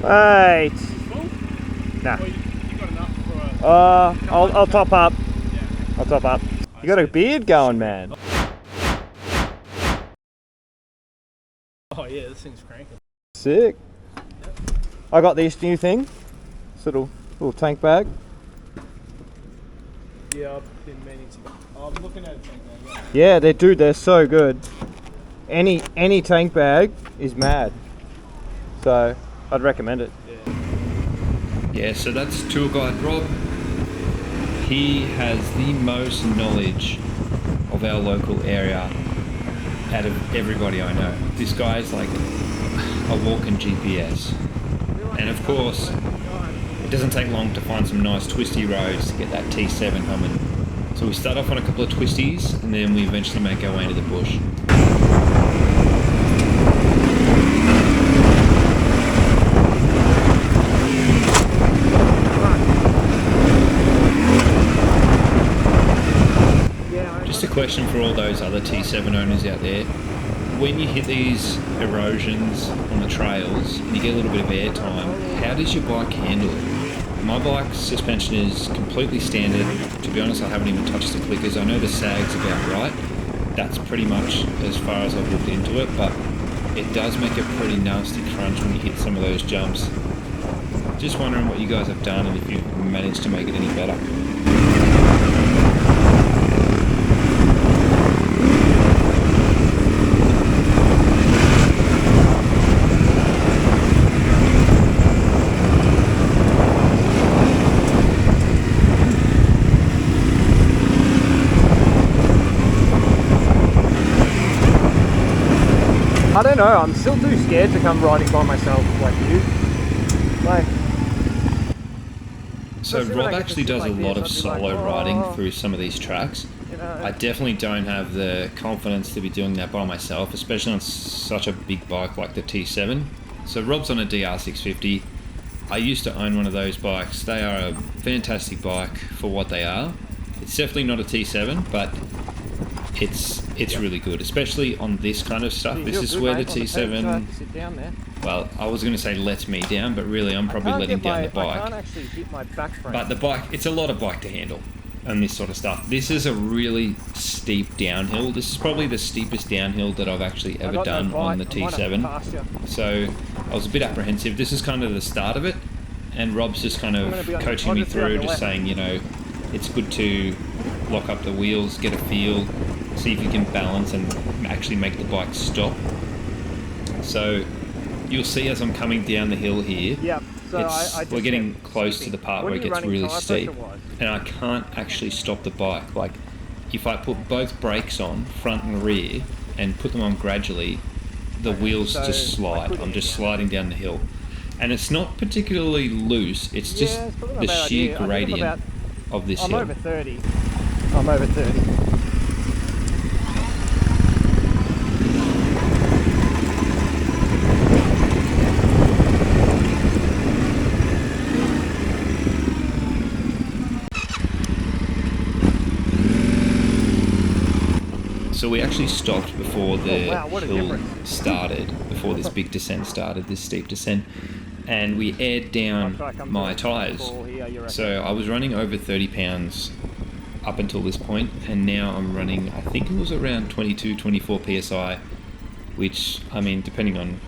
Wait. Nah. Well, you got enough for I'll top up. yeah. I'll top up. You got a beard going, man. Oh yeah, this thing's cranking. Sick. I got this new thing. This little tank bag. Yeah, I've been meaning to. I'm looking at a tank bag. Yeah, they're so good. Any tank bag is mad. So I'd recommend it. Yeah, so that's tour guide Rob. He has the most knowledge of our local area out of everybody I know. This guy is like a walking GPS. And of course, it doesn't take long to find some nice twisty roads to get that T7 humming. So we start off on a couple of twisties and then we eventually make our way into the bush. Just a question for all those other T7 owners out there. When you hit these erosions on the trails and you get a little bit of air time, how does your bike handle it? My bike's suspension is completely standard. To be honest, I haven't even touched the clickers. I know the sag's about right. That's pretty much as far as I've looked into it, but it does make a pretty nasty crunch when you hit some of those jumps. Just wondering what you guys have done and if you've managed to make it any better. I don't know, I'm still too scared to come riding by myself like you. Like, so Rob actually does a lot of solo riding through some of these tracks. I definitely don't have the confidence to be doing that by myself, especially on such a big bike like the T7. So Rob's on a DR650. I used to own one of those bikes. They are a fantastic bike for what they are. It's definitely not a T7, but it's really good, especially on this kind of stuff. This is where the T7, well, I was going to say lets me down, but really I'm probably letting down the bike. I can't actually hit my back frame. But the bike, it's a lot of bike to handle and this sort of stuff. This is a really steep downhill. This is probably the steepest downhill that I've actually ever done on the T7. So I was a bit apprehensive. This is kind of the start of it, and Rob's just kind of coaching me through, just saying, you know, it's good to lock up the wheels, get a feel, see if you can balance and actually make the bike stop. So you'll see as I'm coming down the hill here, we're getting close to the part where it gets really steep, and I can't actually stop the bike. Like, if I put both brakes on, front and rear, and put them on gradually, the wheels just slide. I'm just sliding down the hill. And it's not particularly loose, it's just the sheer gradient of this hill. I'm over 30. I'm over 30. So we actually stopped before the hill started, before this big descent started, this steep descent, and we aired down my tyres. So I was running over 30 pounds up until this point, and now I'm running, I think it was around 22, 24 PSI, which, I mean, depending on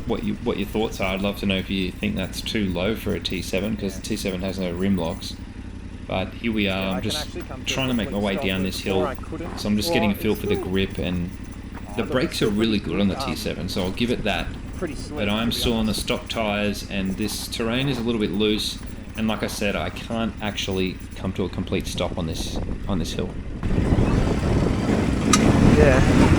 what your thoughts are, I'd love to know if you think that's too low for a T7, because the T7 has no rim locks. But here we are, I'm just trying to make my way down this hill, so I'm just getting a feel for the grip, and the brakes are really good on the T7, so I'll give it that. But I'm still on the stock tyres, and this terrain is a little bit loose, and like I said, I can't actually come to a complete stop on this hill. Yeah.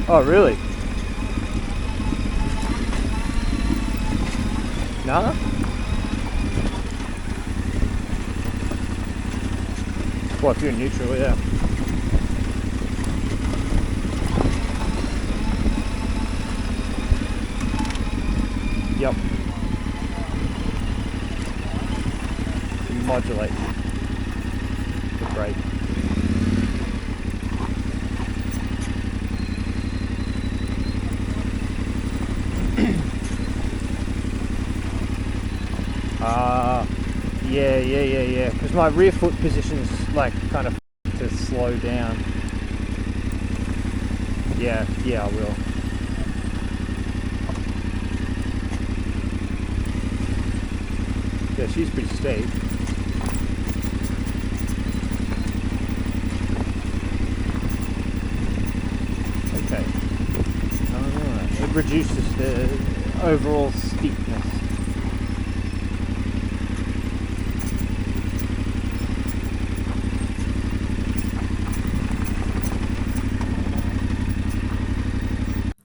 Oh, really? No? Well, if you're neutral, yeah. modulate the brake. Yeah. Because my rear foot position's like kind of to slow down. Yeah, I will. Yeah, she's pretty steep. Okay. Alright. It reduces the overall steepness.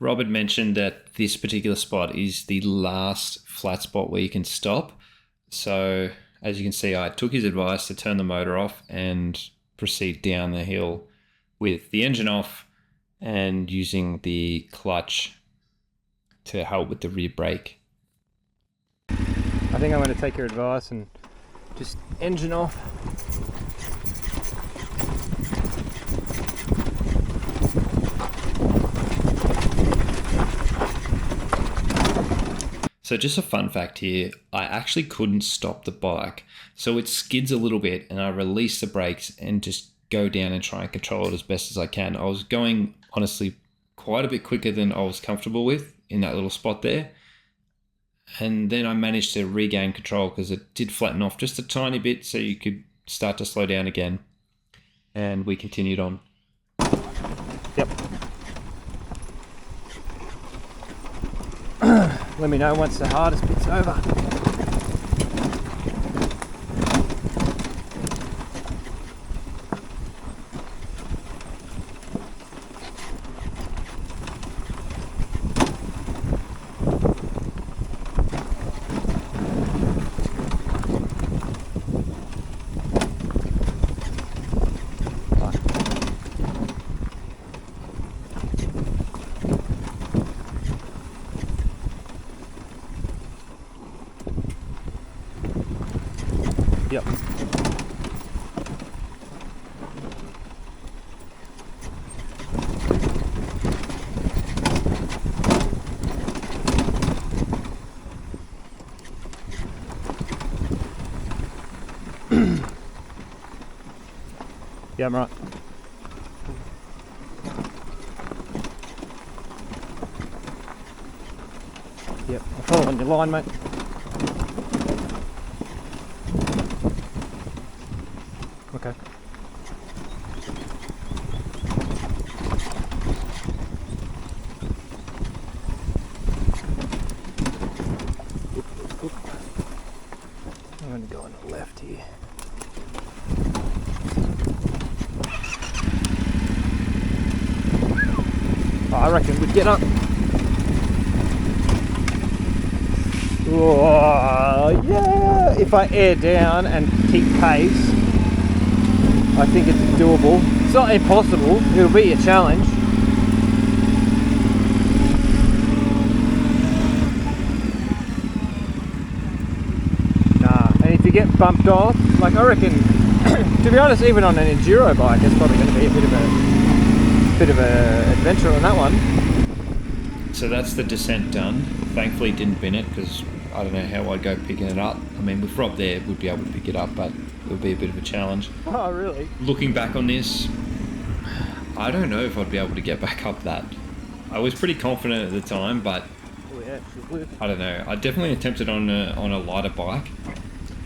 Rob had mentioned that this particular spot is the last flat spot where you can stop. So as you can see, I took his advice to turn the motor off and proceed down the hill with the engine off and using the clutch to help with the rear brake. I think I'm going to take your advice and just engine off. So just a fun fact here, I actually couldn't stop the bike. So it skids a little bit and I release the brakes and just go down and try and control it as best as I can. I was going, honestly, quite a bit quicker than I was comfortable with in that little spot there. And then I managed to regain control because it did flatten off just a tiny bit so you could start to slow down again. And we continued on. Yep. Let me know once the hardest bit's over. Yep. Yeah, I'm right. Yep, I'm following your line, mate. Okay. I'm going to go on the left here. Oh, I reckon we'd get up. Oh, yeah! If I air down and keep pace, I think it's doable. It's not impossible, it'll be a challenge. Nah, and if you get bumped off, like I reckon, to be honest, even on an enduro bike, it's probably going to be a bit of a adventure on that one. So that's the descent done. Thankfully didn't bin it because I don't know how I'd go picking it up. I mean, with Rob there, we'd be able to pick it up, but it would be a bit of a challenge. Oh, really? Looking back on this, I don't know if I'd be able to get back up that. I was pretty confident at the time, but Oh yeah, I don't know. I definitely attempted on a lighter bike,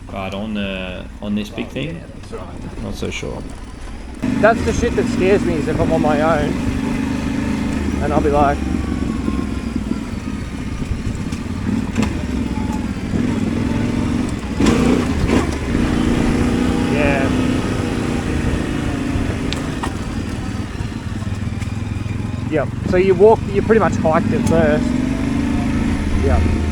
but on this big thing, yeah, that's right. not so sure. That's the shit that scares me, is if I'm on my own and I'll be like, yeah. Yep. So you pretty much hiked it first. Yep.